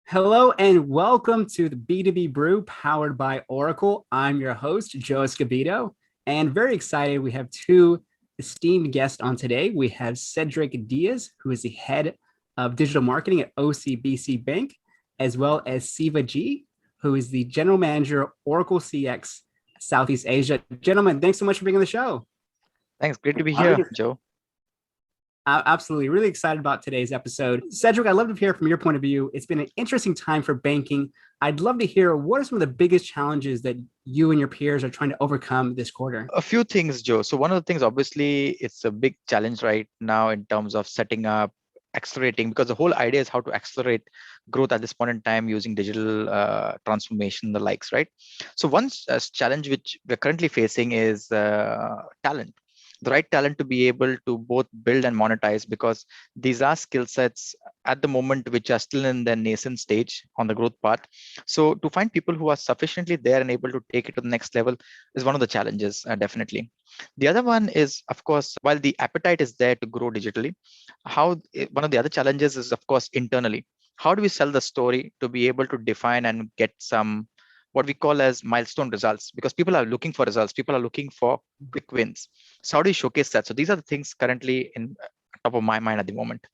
Hello and welcome to the B2B Brew powered by Oracle. I'm your host, Joe Escobedo, and very excited. We have two esteemed guests on today. We have Cedric Diaz, who is the head of digital marketing at OCBC Bank, as well as Siva G, who is the general manager of Oracle CX Southeast Asia. Gentlemen, thanks so much for being on the show. Thanks. Great to be here, Joe. Absolutely. Really excited about today's episode. Cedric, I'd love to hear from your point of view. It's been an interesting time for banking. I'd love to hear what are some of the biggest challenges that you and your peers are trying to overcome this quarter? A few things, Joe. So one of the things, obviously, it's a big challenge right now in terms of setting up, accelerating, because the whole idea is how to accelerate growth at this point in time using digital transformation, the likes, right? So one challenge which we're currently facing is talent. The right talent to be able to both build and monetize, because these are skill sets at the moment which are still in their nascent stage on the growth path. So to find people who are sufficiently there and able to take it to the next level is one of the challenges, definitely. The other one is, of course, while the appetite is there to grow digitally, one of the other challenges is, of course, internally. How do we sell the story to be able to define and get some what we call as milestone results? Because people are looking for results, people are looking for quick wins. So how do you showcase that? So these are the things currently in top of my mind at the moment.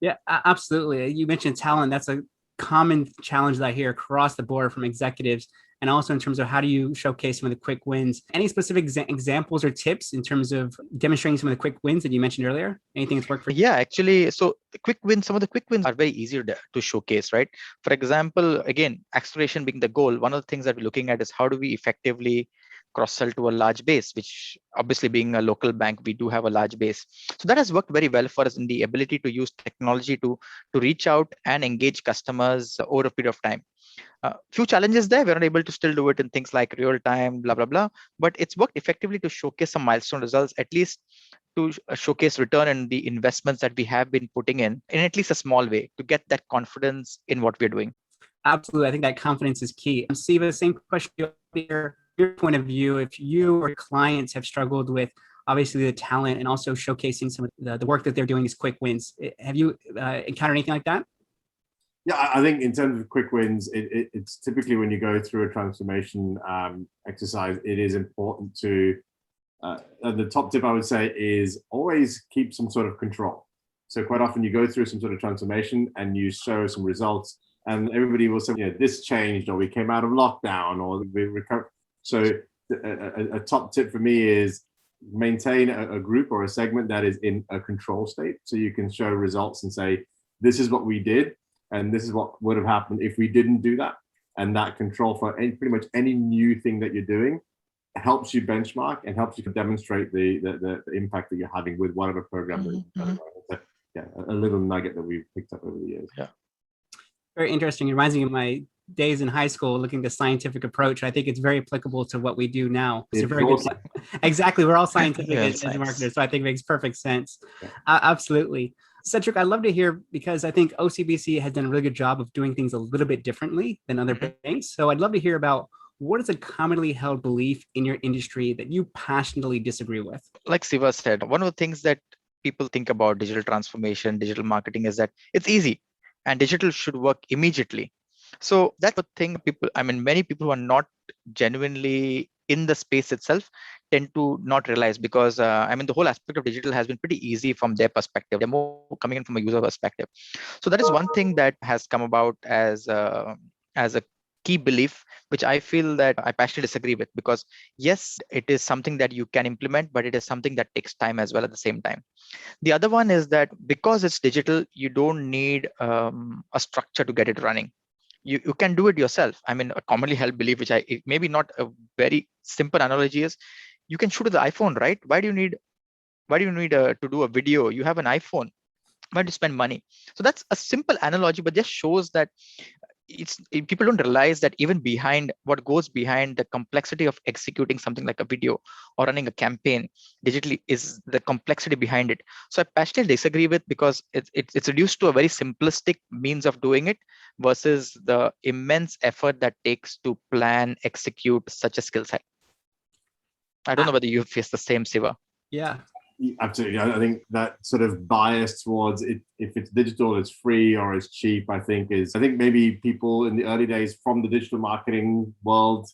Yeah, absolutely. You mentioned talent. That's a common challenge that I hear across the board from executives. And also in terms of how do you showcase some of the quick wins? Any specific examples or tips in terms of demonstrating some of the quick wins that you mentioned earlier? Anything that's worked for you? Yeah, actually, so the quick wins, some of the quick wins are very easy to showcase, right? For example, again, acceleration being the goal, one of the things that we're looking at is how do we effectively cross-sell to a large base, which obviously being a local bank, we do have a large base. So that has worked very well for us in the ability to use technology to reach out and engage customers over a period of time. Few challenges there. We're not able to still do it in things like real time, blah, blah, blah. But it's worked effectively to showcase some milestone results, at least to showcase return and the investments that we have been putting in at least a small way to get that confidence in what we're doing. Absolutely. I think that confidence is key. Siva, same question here. Your point of view, if you or clients have struggled with obviously the talent and also showcasing some of the work that they're doing is quick wins, have you encountered anything like that? Yeah, I think in terms of quick wins, it's typically when you go through a transformation exercise, it is important to, the top tip I would say is always keep some sort of control. So quite often you go through some sort of transformation and you show some results and everybody will say, this changed, or we came out of lockdown, or we recovered. So a top tip for me is maintain a group or a segment that is in a control state. So you can show results and say, this is what we did. And this is what would have happened if we didn't do that. And that control for pretty much any new thing that you're doing helps you benchmark and helps you demonstrate the impact that you're having with whatever program that you're running. So, yeah, a little nugget that we've picked up over the years. Yeah. Very interesting. It reminds me of my days in high school looking at the scientific approach. I think it's very applicable to what we do now. It's a very good exactly. We're all scientific as marketers, so I think it makes perfect sense. Yeah. Absolutely. Cedric, I'd love to hear, because I think OCBC has done a really good job of doing things a little bit differently than other banks. So I'd love to hear about what is a commonly held belief in your industry that you passionately disagree with? Like Siva said, one of the things that people think about digital transformation, digital marketing is that it's easy and digital should work immediately. So that's the thing many people who are not genuinely in the space itself tend to not realize, because the whole aspect of digital has been pretty easy from their perspective. They're more coming in from a user perspective. So that is one thing that has come about as a key belief, which I feel that I passionately disagree with, because yes, it is something that you can implement, but it is something that takes time as well at the same time. The other one is that because it's digital, you don't need a structure to get it running. You can do it yourself. A commonly held belief, which maybe not a very simple analogy, is you can shoot with the iPhone, right? Why do you need to do a video? You have an iPhone. Why do you spend money? So that's a simple analogy, but just shows that people don't realize that even behind what goes behind the complexity of executing something like a video or running a campaign digitally is the complexity behind it. So I passionately disagree with, because it's reduced to a very simplistic means of doing it versus the immense effort that takes to plan, execute such a skill set. I don't know whether you face the same, Siva. Yeah. Absolutely. I think that sort of bias towards it, if it's digital, it's free or it's cheap, I think maybe people in the early days from the digital marketing world,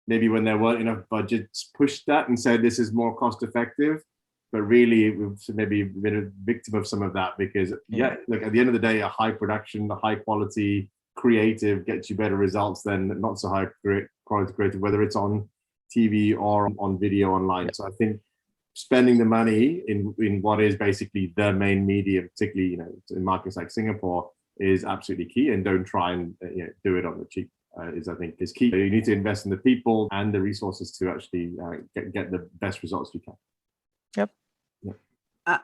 maybe when there weren't enough budgets, pushed that and said this is more cost effective. But really, we've maybe been a victim of some of that because, look, at the end of the day, a high production, a high quality creative gets you better results than not so high quality creative, whether it's on TV or on video online. So I think spending the money in what is basically the main medium, particularly in markets like Singapore, is absolutely key. And don't try and do it on the cheap. I think is key. You need to invest in the people and the resources to actually get the best results you can. Yep.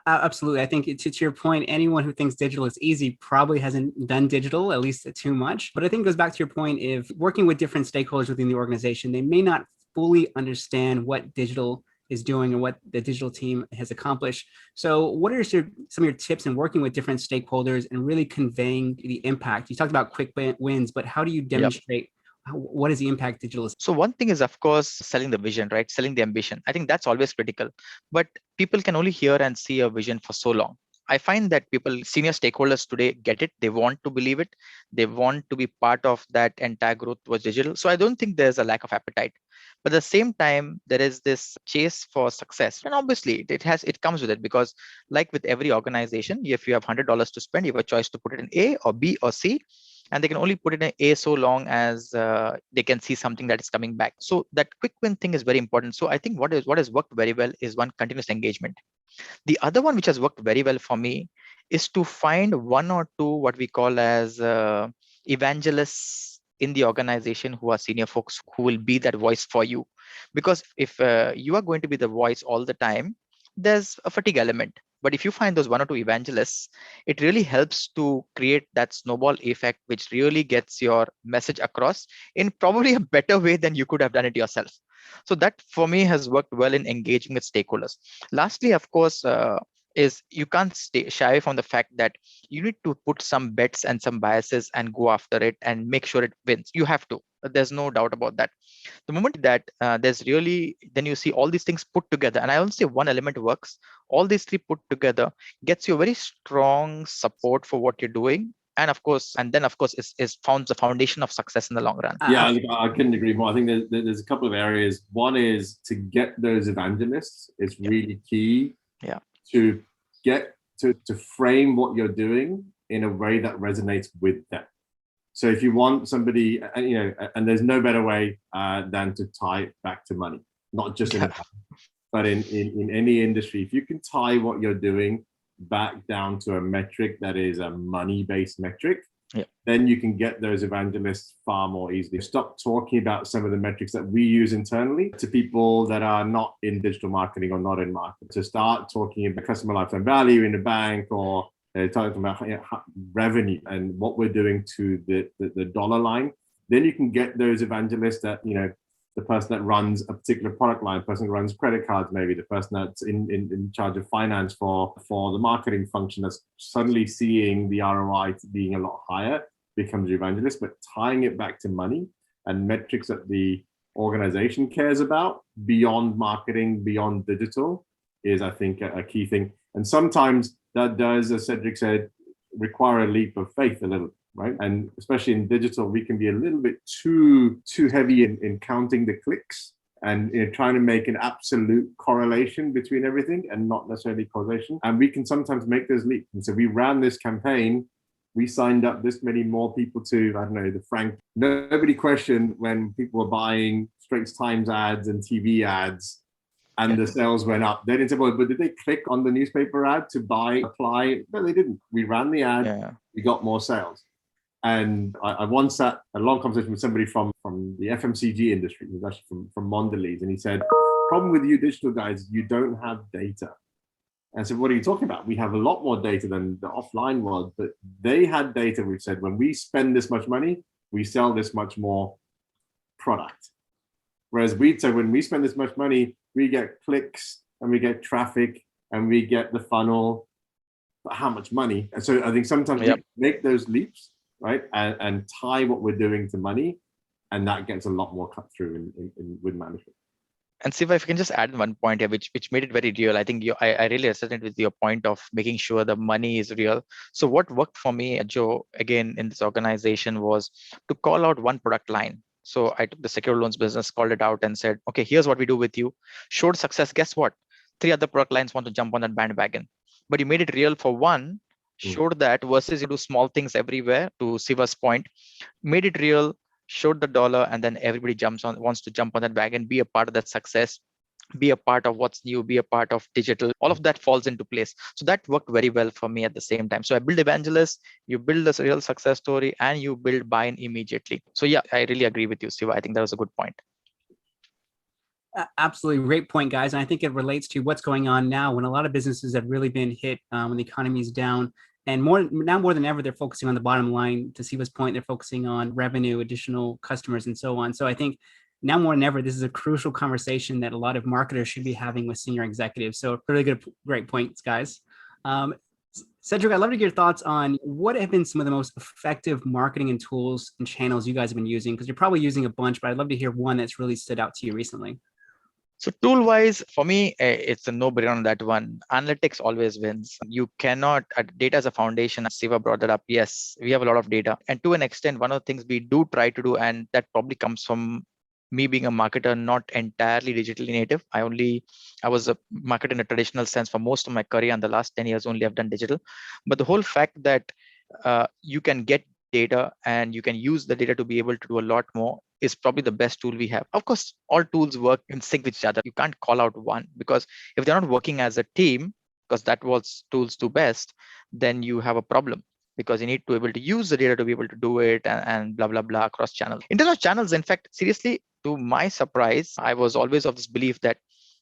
Absolutely. I think to your point, anyone who thinks digital is easy probably hasn't done digital, at least too much. But I think it goes back to your point, if working with different stakeholders within the organization, they may not fully understand what digital is doing and what the digital team has accomplished. So what are some of your tips in working with different stakeholders and really conveying the impact? You talked about quick wins, but how do you demonstrate what is the impact digital is? So one thing is, of course, selling the vision, right? Selling the ambition. I think that's always critical. But people can only hear and see a vision for so long. I find that senior stakeholders today get it. They want to believe it. They want to be part of that entire growth towards digital. So I don't think there's a lack of appetite. But at the same time, there is this chase for success. And obviously, it comes with it because like with every organization, if you have $100 to spend, you have a choice to put it in A or B or C. And they can only put it in A so long as they can see something that is coming back. So that quick win thing is very important. So I think what has worked very well is one, continuous engagement. The other one which has worked very well for me is to find one or two what we call as evangelists in the organization who are senior folks who will be that voice for you. Because if you are going to be the voice all the time, there's a fatigue element. But if you find those one or two evangelists, it really helps to create that snowball effect, which really gets your message across in probably a better way than you could have done it yourself. So that for me has worked well in engaging with stakeholders. Lastly, of course, is you can't shy from the fact that you need to put some bets and some biases and go after it and make sure it wins. You have to. There's no doubt about that. The moment that then you see all these things put together, and I won't say one element works, all these three put together gets you a very strong support for what you're doing. And then is found the foundation of success in the long run. Yeah, I couldn't agree more. I think there's a couple of areas. One is to get those evangelists. It's really key. Yeah. To get to frame what you're doing in a way that resonates with them. So if you want somebody, and there's no better way than to tie it back to money, not just in but in any industry. If you can tie what you're doing back down to a metric that is a money-based metric, then you can get those evangelists far more easily. Stop talking about some of the metrics that we use internally to people that are not in digital marketing or not in marketing. To start talking about customer lifetime value in a bank, or talking about revenue and what we're doing to the dollar line, then you can get those evangelists that, the person that runs a particular product line, the person who runs credit cards, maybe the person that's in charge of finance for the marketing function, that's suddenly seeing the ROI being a lot higher, becomes your evangelist. But tying it back to money and metrics that the organization cares about beyond marketing, beyond digital, is, I think, a key thing. And sometimes that does, as Cedric said, require a leap of faith a little. Right. And especially in digital, we can be a little bit too heavy in counting the clicks and trying to make an absolute correlation between everything and not necessarily causation. And we can sometimes make those leaps. And so we ran this campaign. We signed up this many more people to, I don't know, the Frank. Nobody questioned when people were buying Straits Times ads and TV ads and the sales went up. They didn't say, well, but did they click on the newspaper ad to apply? No, they didn't. We ran the ad. We got more sales. And I once had a long conversation with somebody from the FMCG industry, who's actually from Mondelez, and he said, problem with you digital guys, you don't have data. And I said, what are you talking about? We have a lot more data than the offline world, but they had data which said, when we spend this much money, we sell this much more product. Whereas we'd say, when we spend this much money, we get clicks and we get traffic and we get the funnel, but how much money? And so I think sometimes we make those leaps, right, and tie what we're doing to money, and that gets a lot more cut through in with management. And Siva, if you can just add one point here, which made it very real. I think I really resonate with your point of making sure the money is real. So what worked for me, Joe, again in this organization was to call out one product line. So I took the secure loans business, called it out, and said, okay, here's what we do with you. Showed success. Guess what? 3 other product lines want to jump on that bandwagon. But you made it real for one. Showed that versus you do small things everywhere. To Siva's point, made it real, showed the dollar, and then everybody wants to jump on that wagon, be a part of that success, be a part of what's new, be a part of digital. All of that falls into place. So that worked very well for me at the same time. So I build evangelists, you build a real success story, and you build buy-in immediately. So yeah, I really agree with you, Siva. I think that was a good point. Absolutely great point, guys. And I think it relates to what's going on now when a lot of businesses have really been hit when the economy is down. And more than ever, they're focusing on the bottom line. To Siva's point, they're focusing on revenue, additional customers, and so on. So I think now more than ever, this is a crucial conversation that a lot of marketers should be having with senior executives. So really great points, guys. Cedric, I'd love to get your thoughts on what have been some of the most effective marketing and tools and channels you guys have been using, because you're probably using a bunch, but I'd love to hear one that's really stood out to you recently. So tool-wise, for me, it's a no-brainer on that one. Analytics always wins. You cannot, data as a foundation, Siva brought that up. Yes, we have a lot of data. And to an extent, one of the things we do try to do, and that probably comes from me being a marketer, not entirely digitally native. I was a marketer in a traditional sense for most of my career, and the last 10 years only I've done digital. But the whole fact that you can get data and you can use the data to be able to do a lot more is probably the best tool we have. Of course, all tools work in sync with each other. You can't call out one, because if they're not working as a team, because that was tools do best, then you have a problem, because you need to be able to use the data to be able to do it, and blah, blah, blah across channels. In terms of channels, in fact, seriously, to my surprise, I was always of this belief that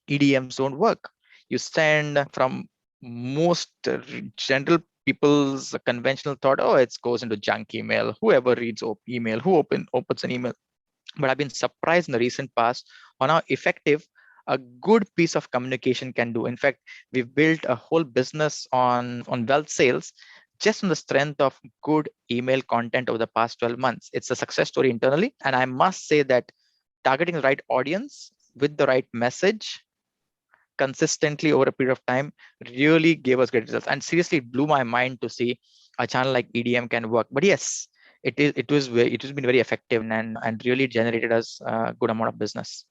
EDMs don't work. You send from most general people's conventional thought, oh, it goes into junk email. Whoever reads email, who opens an email. But I've been surprised in the recent past on how effective a good piece of communication can do. In fact, we've built a whole business on wealth sales just on the strength of good email content over the past 12 months. It's a success story internally. And I must say that targeting the right audience with the right message consistently over a period of time really gave us great results. And seriously, it blew my mind to see a channel like EDM can work. But yes, it has been very effective and really generated us a good amount of business.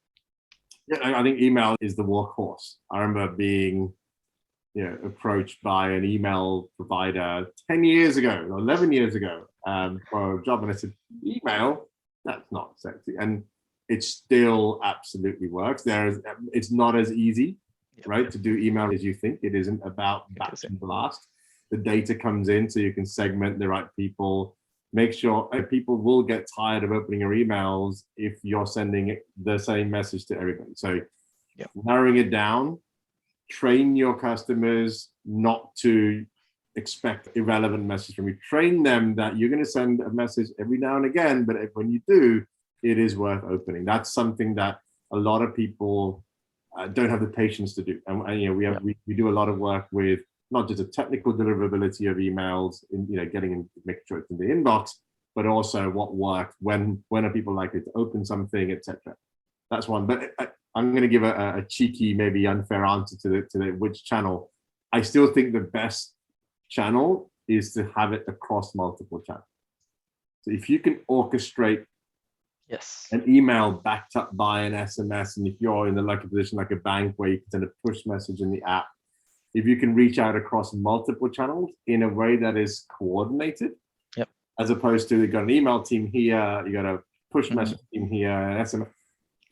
Yeah, I think email is the workhorse. I remember being approached by an email provider 10 years ago, or 11 years ago, for a job, and I said, email, that's not sexy. And it still absolutely works. It's not as easy, right, to do email as you think. It isn't about batch and blast. The data comes in so you can segment the right people. Make sure people will get tired of opening your emails if you're sending the same message to everybody. So narrowing it down, train your customers not to expect irrelevant messages from you. Train them that you're going to send a message every now and again, but when you do, it is worth opening. That's something that a lot of people don't have the patience to do. And we do a lot of work with not just the technical deliverability of emails, making sure it's in the inbox, but also what works, when are people likely to open something, etc. That's one. But I'm going to give a cheeky, maybe unfair answer to the which channel. I still think the best channel is to have it across multiple channels. So if you can orchestrate an email backed up by an SMS, and if you're in the lucky position like a bank where you can send a push message in the app, if you can reach out across multiple channels in a way that is coordinated, as opposed to you got an email team here, you got a push message team here, an SMS,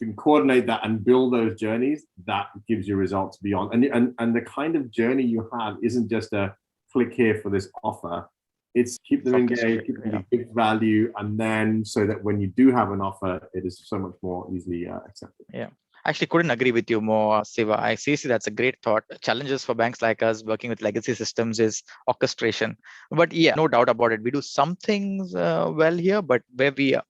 you can coordinate that and build those journeys. That gives you results beyond. And the kind of journey you have isn't just a click here for this offer. It's keep them engaged, keep them give value, and then so that when you do have an offer, it is so much more easily accepted. Yeah. Actually, couldn't agree with you more, Siva. I see that's a great thought. Challenges for banks like us working with legacy systems is orchestration. But yeah, no doubt about it. We do some things well here, but where we are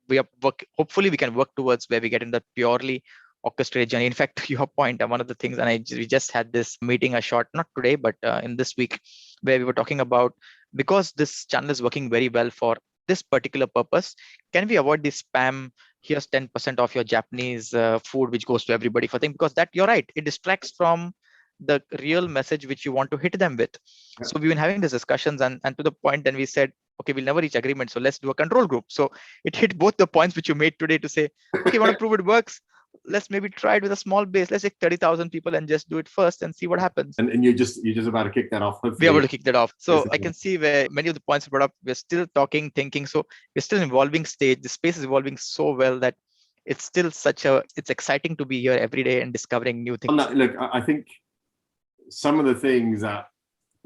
hopefully we can work towards where we get in the purely orchestrated journey. In fact, to your point, one of the things, and we just had this meeting not today, but in this week, where we were talking about, because this channel is working very well for this particular purpose, can we avoid the spam here's 10% of your Japanese food, which goes to everybody for thing, because that, you're right, it distracts from the real message which you want to hit them with. Yeah. So we've been having these discussions, and to the point, then we said, okay, we'll never reach agreement, so let's do a control group. So it hit both the points which you made today to say, okay, you want to prove it works, let's maybe try it with a small base. Let's take 30,000 people and just do it first and see what happens. And you're just about to kick that off. Be able to kick that off. So I can see where many of the points brought up, we're still talking, thinking. So we're still in evolving stage. The space is evolving so well that it's still it's exciting to be here every day and discovering new things. Look, I think some of the things that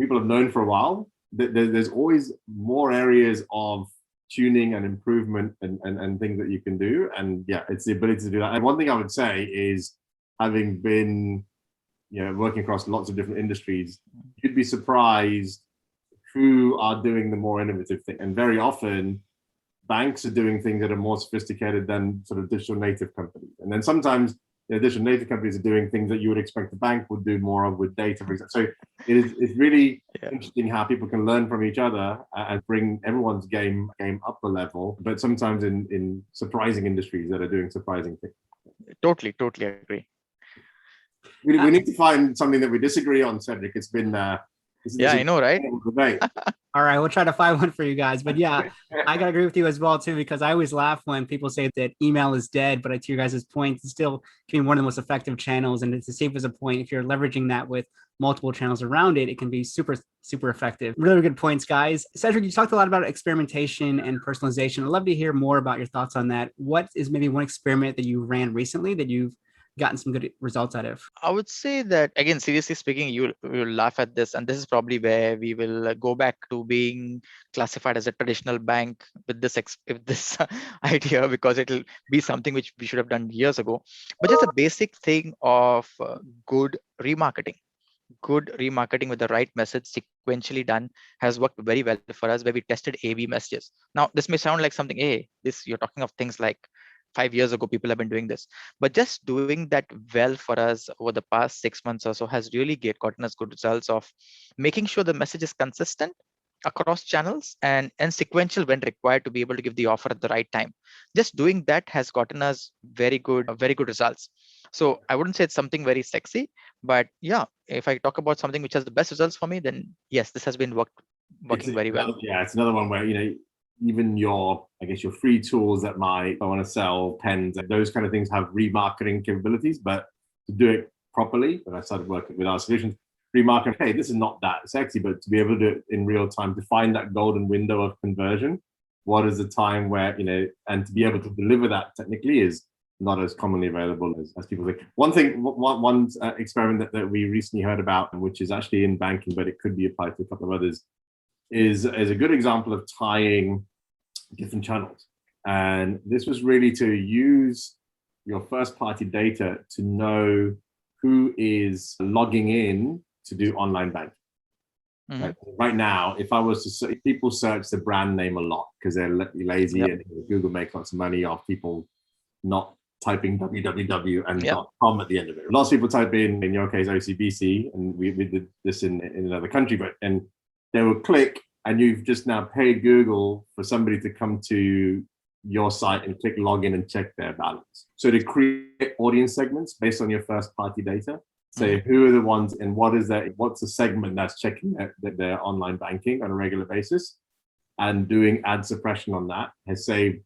people have known for a while, there's always more areas of tuning and improvement and things that you can do. And yeah, it's the ability to do that. And one thing I would say is, having been working across lots of different industries, you'd be surprised who are doing the more innovative thing. And very often banks are doing things that are more sophisticated than sort of digital native companies. And then sometimes digital native companies are doing things that you would expect the bank would do more of with data, for example. So it's really interesting how people can learn from each other and bring everyone's game up a level, but sometimes in surprising industries that are doing surprising things. Totally agree. We need to find something that we disagree on, Cedric. It's been I know, right? All right, we'll try to find one for you guys. But yeah, I gotta agree with you as well too, because I always laugh when people say that email is dead, but to your guys' point, it's still can be one of the most effective channels, and it's as safe as a point. If you're leveraging that with multiple channels around it, it can be super effective. Really good points, guys. Cedric, you talked a lot about experimentation and personalization. I'd love to hear more about your thoughts on that. What is maybe one experiment that you ran recently that you've gotten some good results out of? I would say that, again, seriously speaking, you will laugh at this, and this is probably where we will go back to being classified as a traditional bank with this idea, because it'll be something which we should have done years ago. But just a basic thing of good remarketing. Good remarketing with the right message sequentially done has worked very well for us, where we tested A/B messages. Now, this may sound like something, hey, you're talking of things like 5 years ago, people have been doing this, but just doing that well for us over the past 6 months or so has really gotten us good results of making sure the message is consistent across channels and sequential when required to be able to give the offer at the right time. Just doing that has gotten us very good results. So I wouldn't say it's something very sexy, but yeah, if I talk about something which has the best results for me, then yes, this has been working very well. Yeah, it's another one where even your free tools that I want to sell pens, those kind of things have remarketing capabilities, but to do it properly, when I started working with our solutions, remarketing, hey, this is not that sexy, but to be able to do it in real time, to find that golden window of conversion, what is the time where, and to be able to deliver that technically is not as commonly available as people think. One experiment that we recently heard about, which is actually in banking, but it could be applied to a couple of others, is a good example of tying different channels. And this was really to use your first party data to know who is logging in to do online banking. Mm-hmm. Right now, if I was to say, people search the brand name a lot because they're lazy, and Google makes lots of money off people not typing www and .com at the end of it. Lots of people type in your case, OCBC, and we did this in another country, and they will click, and you've just now paid Google for somebody to come to your site and click login and check their balance. So to create audience segments based on your first party data, say who are the ones and what's the segment that's checking their online banking on a regular basis, and doing ad suppression on that has saved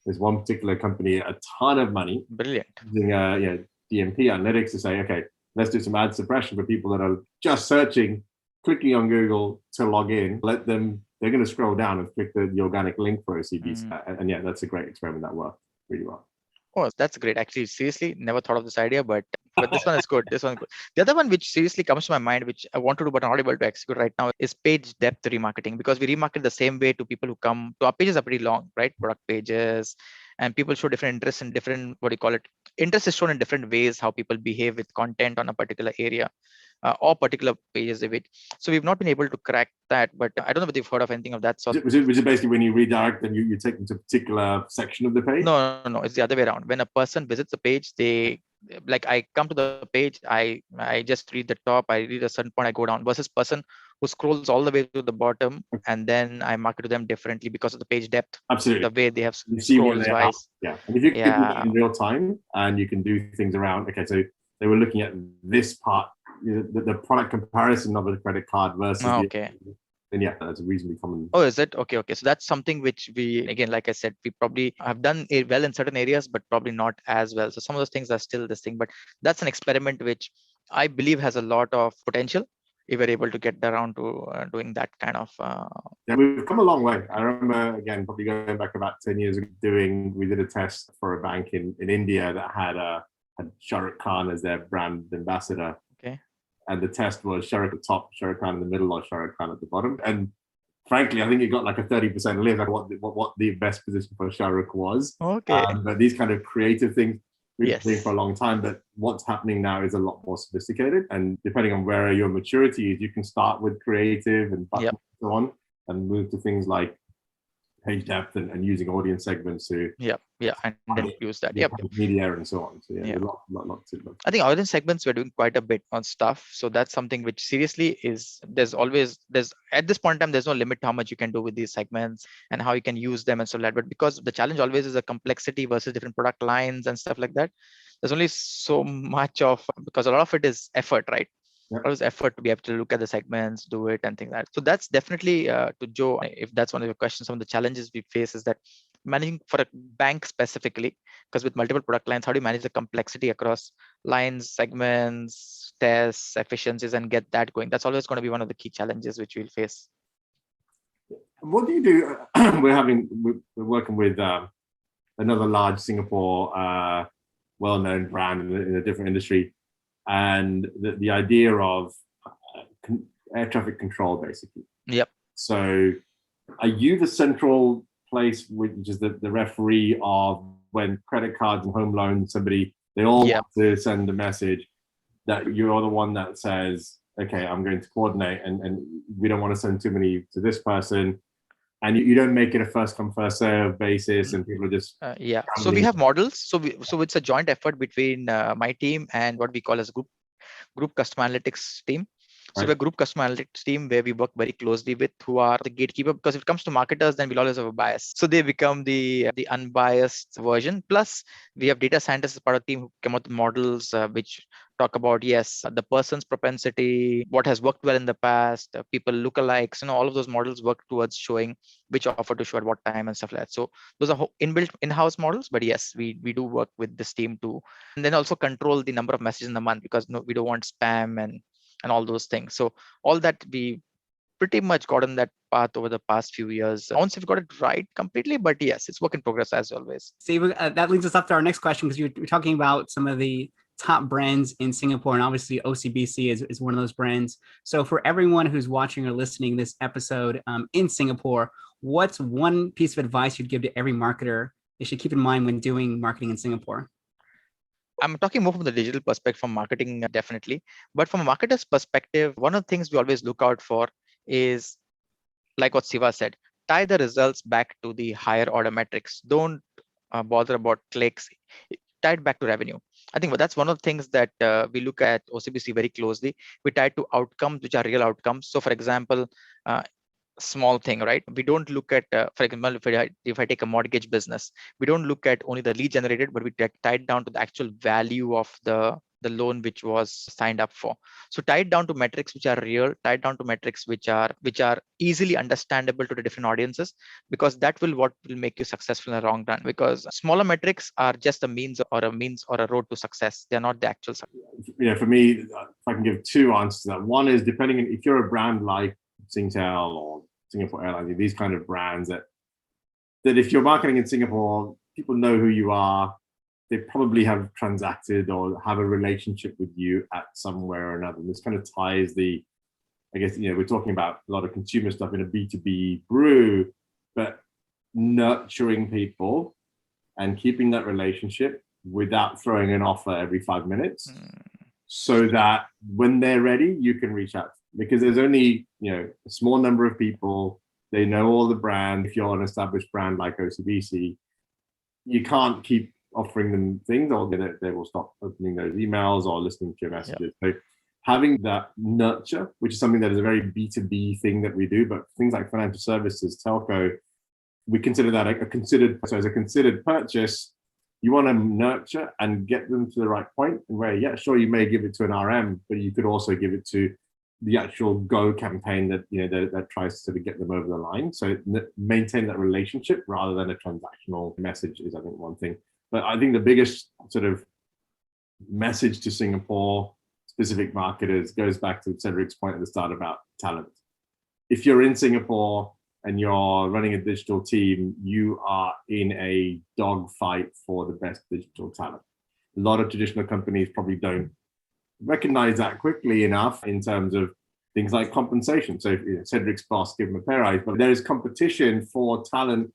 this one particular company a ton of money. Brilliant. Using DMP analytics to say, okay, let's do some ad suppression for people that are just searching, clicking on Google to log in. They're going to scroll down and click the organic link for OCBC. And yeah, that's a great experiment that worked really well. Oh, that's great. Actually, seriously, never thought of this idea, but this one is good. This one's good. The other one, which seriously comes to my mind, which I want to do but not able to execute right now, is page depth remarketing, because we remarket the same way to people who come to our pages. Are pretty long, right? Product pages, and people show different interests in different, interest is shown in different ways, how people behave with content on a particular area. Or particular pages of it. So we've not been able to crack that, but I don't know whether you've heard of anything of that sort. Was it basically when you redirect them, you take them to a particular section of the page? No, it's the other way around. When a person visits a page, I come to the page, I just read the top, I read a certain point, I go down, versus person who scrolls all the way to the bottom, and then I market to them differently because of the page depth. Absolutely. The way they have you see where scrolls they are. wise. Yeah. And if you can do Yeah. that in real time and you can do things around, okay, so they were looking at this part, the product comparison of a credit card versus Okay. then yeah, that's a reasonably common. Oh, is it? Okay. So that's something which we, again, like I said, we probably have done it well in certain areas, but probably not as well. So some of those things are still this thing, but that's an experiment which I believe has a lot of potential if we're able to get around to doing that kind of. Yeah, we've come a long way. I remember, again, probably going back about 10 years ago, we did a test for a bank in India that had Shah Rukh Khan as their brand ambassador. Okay. And the test was Shah Rukh at the top, Shah Rukh Khan in the middle, or Shah Rukh Khan at the bottom. And frankly, I think it got like a 30% lift, like what the best position for Shah Rukh was. Okay. But these kind of creative things, we've been doing Yes. for a long time, but what's happening now is a lot more sophisticated. And depending on where your maturity is, you can start with creative and buttons and so on, and move to things like page depth and using audience segments to and then use that media and so on. So yeah. I think audience segments we're doing quite a bit on stuff, so that's something which seriously is there's at this point in time there's no limit to how much you can do with these segments and how you can use them and so that. But because the challenge always is a complexity versus different product lines and stuff like that, there's only so much of, because a lot of it is effort, right? Always effort to be able to look at the segments, do it, and things like that. So that's definitely to Joe, if that's one of your questions, some of the challenges we face is that managing for a bank specifically, because with multiple product lines, how do you manage the complexity across lines, segments, tests, efficiencies, and get that going? That's always going to be one of the key challenges which we'll face. What do you do? We're working with another large Singapore well-known brand in a different industry. And the idea of air traffic control, basically. Yep. So are you the central place, which is the referee of when credit cards and home loans, they all want to send a message, that you're the one that says, okay, I'm going to coordinate and we don't want to send too many to this person. And you don't make it a first come first serve basis, and people are just So we have models. So it's a joint effort between my team and what we call as group customer analytics team. So we're a group customer analytics team where we work very closely with who are the gatekeeper, because if it comes to marketers, then we'll always have a bias. So they become the unbiased version. Plus, we have data scientists as part of the team who come up with models which talk about, the person's propensity, what has worked well in the past, people lookalikes, all of those models work towards showing which offer to show at what time and stuff like that. So those are inbuilt in-house models, but yes, we do work with this team too. And then also control the number of messages in the month, because we don't want spam and all those things. So all that we pretty much gotten that path over the past few years. Once we've got it right completely, but yes, it's work in progress as always. See, that leads us up to our next question, because you're talking about some of the top brands in Singapore, and obviously OCBC is one of those brands. So for everyone who's watching or listening this episode in Singapore, what's one piece of advice you'd give to every marketer they should keep in mind when doing marketing in Singapore? I'm talking more from the digital perspective, from marketing, definitely. But from a marketer's perspective, one of the things we always look out for is, like what Siva said, tie the results back to the higher order metrics. Don't bother about clicks, tie it back to revenue. I think that's one of the things that we look at OCBC very closely. We tie it to outcomes, which are real outcomes. So for example, small thing, right? We don't look at, for example, if I take a mortgage business, we don't look at only the lead generated, but we tie it down to the actual value of the loan which was signed up for. So tie it down to metrics which are real, tie it down to metrics which are easily understandable to the different audiences, because that will what will make you successful in the long run. Because smaller metrics are just a means or a road to success. They're not the actual success. Yeah, for me, if I can give two answers to that. One is, depending on if you're a brand like Singtel or Singapore Airlines, these kind of brands that if you're marketing in Singapore, people know who you are. They probably have transacted or have a relationship with you at somewhere or another. And this kind of ties I guess, we're talking about a lot of consumer stuff in a B2B brew, but nurturing people and keeping that relationship without throwing an offer every 5 minutes, so that when they're ready, you can reach out. Because there's only a small number of people, they know all the brand. If you're an established brand like OCBC, you can't keep offering them things, or they will stop opening those emails or listening to your messages. So having that nurture, which is something that is a very B2B thing that we do, but things like financial services, telco, we consider that as a considered purchase. You want to nurture and get them to the right point where, yeah, sure, you may give it to an RM, but you could also give it to the actual go campaign that, you know, that tries to get them over the line. So maintain that relationship rather than a transactional message is, I think, one thing. But I think the biggest sort of message to Singapore specific marketers goes back to Cedric's point at the start about talent. If you're in Singapore and you're running a digital team, you are in a dogfight for the best digital talent. A lot of traditional companies probably don't recognize that quickly enough in terms of things like compensation. So, you know, Cedric's boss, give him a pay rise, but there is competition for talent,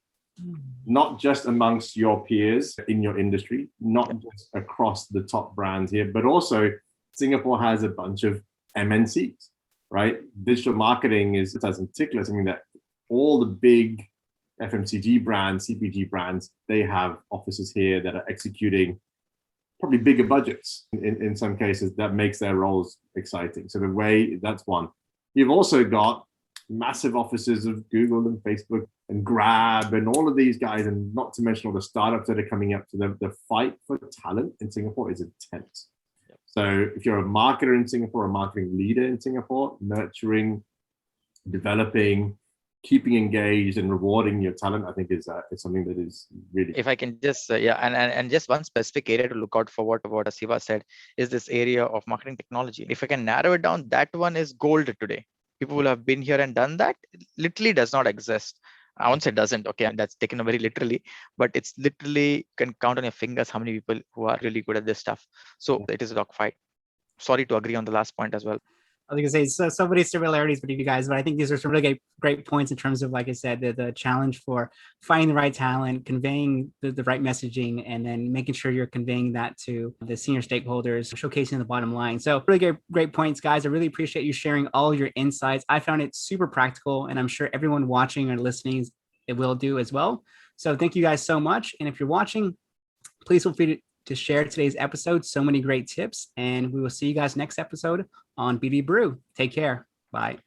not just amongst your peers in your industry, not just across the top brands here, but also Singapore has a bunch of MNCs, right? Digital marketing is, as in particular, something that all the big FMCG brands, CPG brands, they have offices here that are executing probably bigger budgets in some cases. That makes their roles exciting. So the way, that's one. You've also got massive offices of Google and Facebook and Grab and all of these guys, and not to mention all the startups that are coming up to them. The fight for talent in Singapore is intense. So if you're a marketer in Singapore, a marketing leader in Singapore, nurturing, developing, keeping engaged and rewarding your talent, I think is something that is really. If I can just and just one specific area to look out for, what Siva said, is this area of marketing technology. If I can narrow it down, that one is gold today. People will have been here and done that. It literally does not exist. I won't say doesn't, okay, and that's taken very literally, but it's literally, can count on your fingers how many people who are really good at this stuff. So it is a dogfight. Sorry to agree on the last point as well. I was gonna say so many similarities between you guys, but I think these are some really great points in terms of, like I said, the challenge for finding the right talent, conveying the right messaging, and then making sure you're conveying that to the senior stakeholders, showcasing the bottom line. So really great points, guys. I really appreciate you sharing all your insights. I found it super practical, and I'm sure everyone watching or listening it will do as well. So thank you guys so much. And if you're watching, please feel free to share today's episode. So many great tips, and we will see you guys next episode on BD Brew. Take care. Bye.